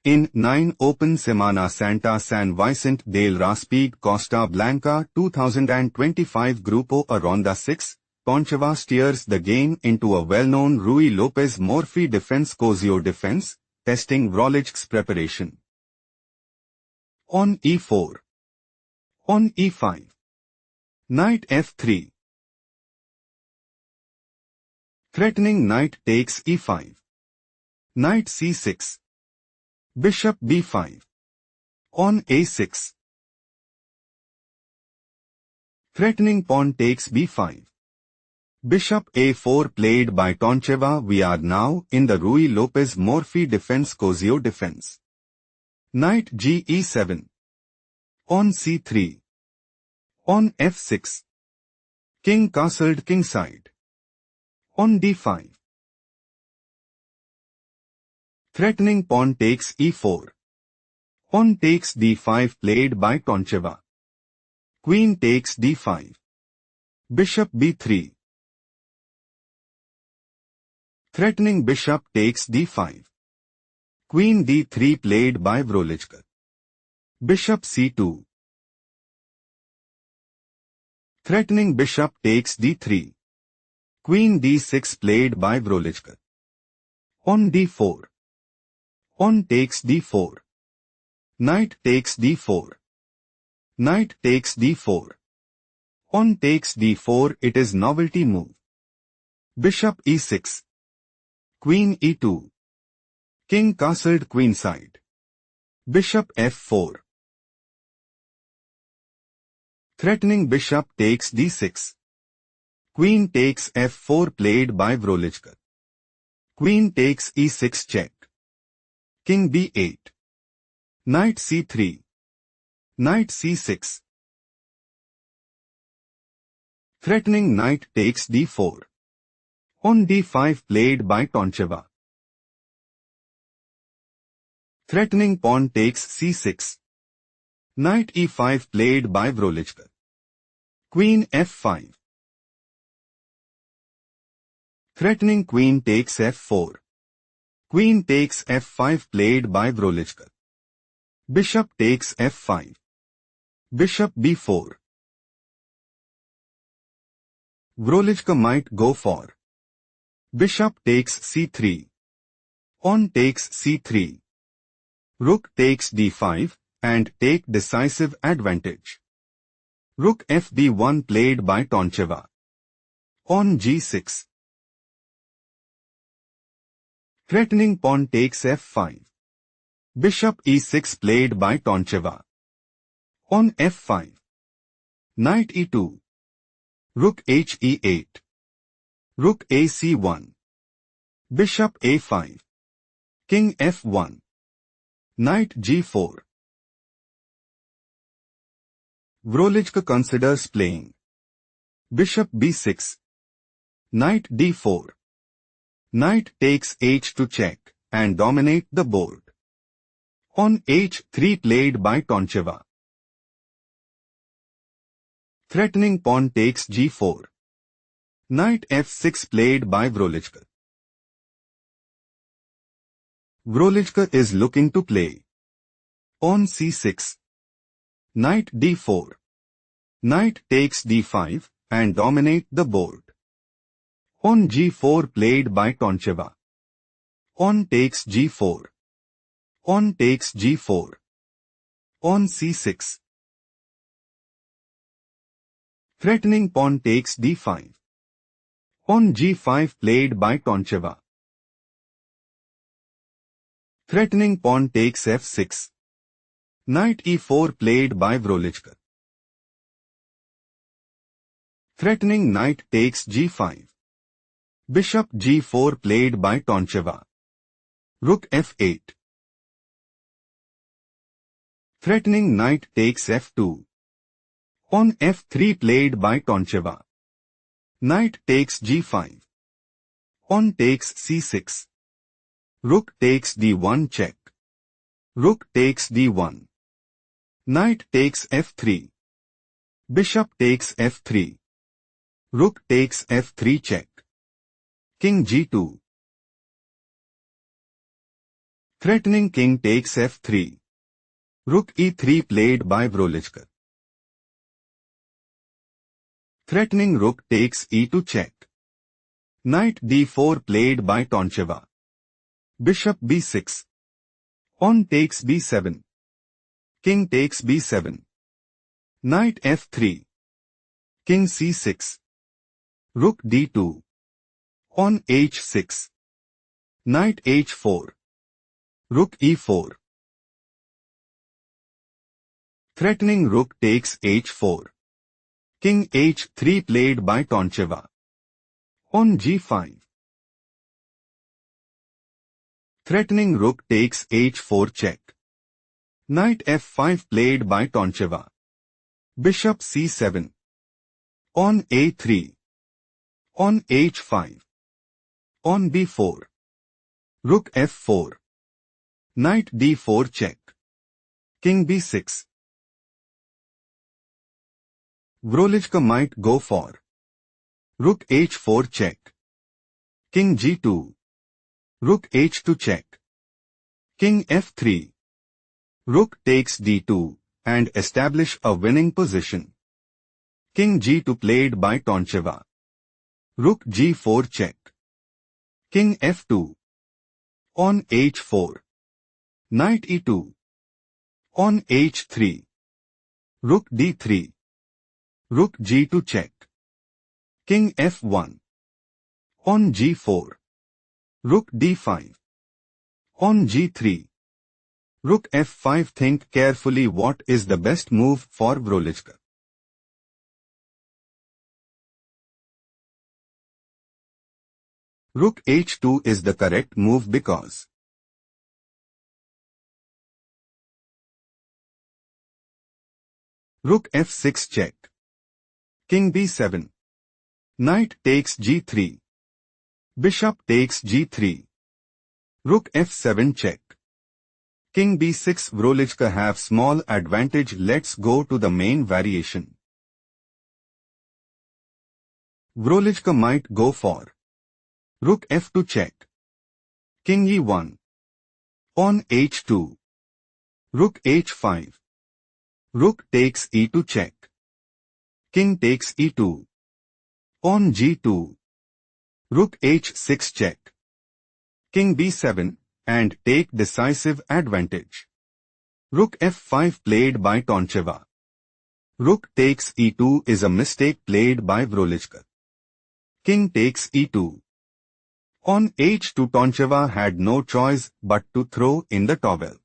In 9 Open Semana Santa San Vicente del Raspeig Costa Blanca 2025 Grupo a Ronda 6, Toncheva steers the game into a well-known Rui Lopez Morphy defense CanyouSolveit defense, testing Vrolik's preparation. On e4. On e5. Knight f3. Threatening knight takes e5. Knight c6. Bishop b5. On a6. Threatening pawn takes b5. Bishop a4 played by Toncheva. We are now in the Rui Lopez Morphy defense CanyouSolveit defense. Knight g e7. On c3. On f6. King castled kingside. On d5. Threatening pawn takes e4. Pawn takes d5 played by Toncheva. Queen takes d5. Bishop b3. Threatening bishop takes d5. Queen d3 played by Vrolijk. Bishop c2. Threatening bishop takes d3. Queen d6 played by Vrolijk. On d4. Pawn takes d4. Knight takes d4. Knight takes d4. Pawn takes d4. It is novelty move. Bishop e6. Queen e2. King castled queenside. Bishop f4. Threatening bishop takes d6. Queen takes f4 played by Vrolijk. Queen takes e6 check. King b8. Knight c3. Knight c6. Threatening knight takes d4. On d5 played by Toncheva. Threatening pawn takes c6. Knight e5 played by Vrolijk. Queen f5. Threatening queen takes f4. Queen takes f5 played by Vrolijk. Bishop takes f5. Bishop b4. Vrolijk might go for. Bishop takes c3. Pawn takes c3. Rook takes d5, and take decisive advantage. Rook fd1 played by Toncheva. On g6. Threatening pawn takes f5. Bishop e6 played by Toncheva. On f5. Knight e2. Rook h e8. Rook ac1. Bishop a5. King f1. Knight g4. Vrolijk considers playing. Bishop b6. Knight d4. Knight takes h to check and dominate the board. On h3 played by Toncheva. Threatening pawn takes g4. Knight f6 played by Vrolijk. Vrolijk is looking to play. On c6. Knight d4. Knight takes d5 and dominate the board. On g4 played by Toncheva. On takes g4. On takes g4. On c6. Threatening pawn takes d5. On g5 played by Toncheva. Threatening pawn takes f6. Knight e4 played by Vrolijk. Threatening knight takes g5. Bishop g4 played by Toncheva. Rook f8. Threatening knight takes f2. On f3 played by Toncheva. Knight takes g5. Pawn takes c6. Rook takes d1 check. Rook takes d1. Knight takes f3. Bishop takes f3. Rook takes f3 check. King g2. Threatening king takes f3. Rook e3 played by Vrolijk. Threatening rook takes e2 check. Knight d4 played by Toncheva. Bishop b6. Pawn takes b7. King takes b7. Knight f3. King c6. Rook d2. Pawn h6. Knight h4. Rook e4. Threatening rook takes h4. King h3 played by Toncheva. Pawn g5. Threatening rook takes h4 check. Knight f5 played by Toncheva. Bishop c7. Pawn a3. Pawn h5. Pawn b4. Rook f4. Knight d4 check. King b6. Vrolijk might go for rook h4 check. King g2. Rook h2 check. King f3. Rook takes d2 and establish a winning position. King g2 played by Toncheva. Rook g4 check. King f2. Pawn h4. Knight e2. Pawn h3. Rook d3. Rook g2 check. King f1. Pawn g4. Rook d5. Pawn g3. Rook f5. Think carefully what is the best move for Vrolijk. Rook h2 is the correct move because rook f6 check. King b7. Knight takes g3. Bishop takes g3. Rook f7 check. King b6. Vrolijk have small advantage. Let's go to the main variation. Vrolijk might go for rook f2 check. King e1. Pawn h2. Rook h5. Rook takes e2 check. King takes e2. Pawn g2. Rook h6 check. King b7 and take decisive advantage. Rook f5 played by Toncheva. Rook takes e2 is a mistake played by Vrolijk. King takes e2. On h2 Toncheva had no choice but to throw in the towel.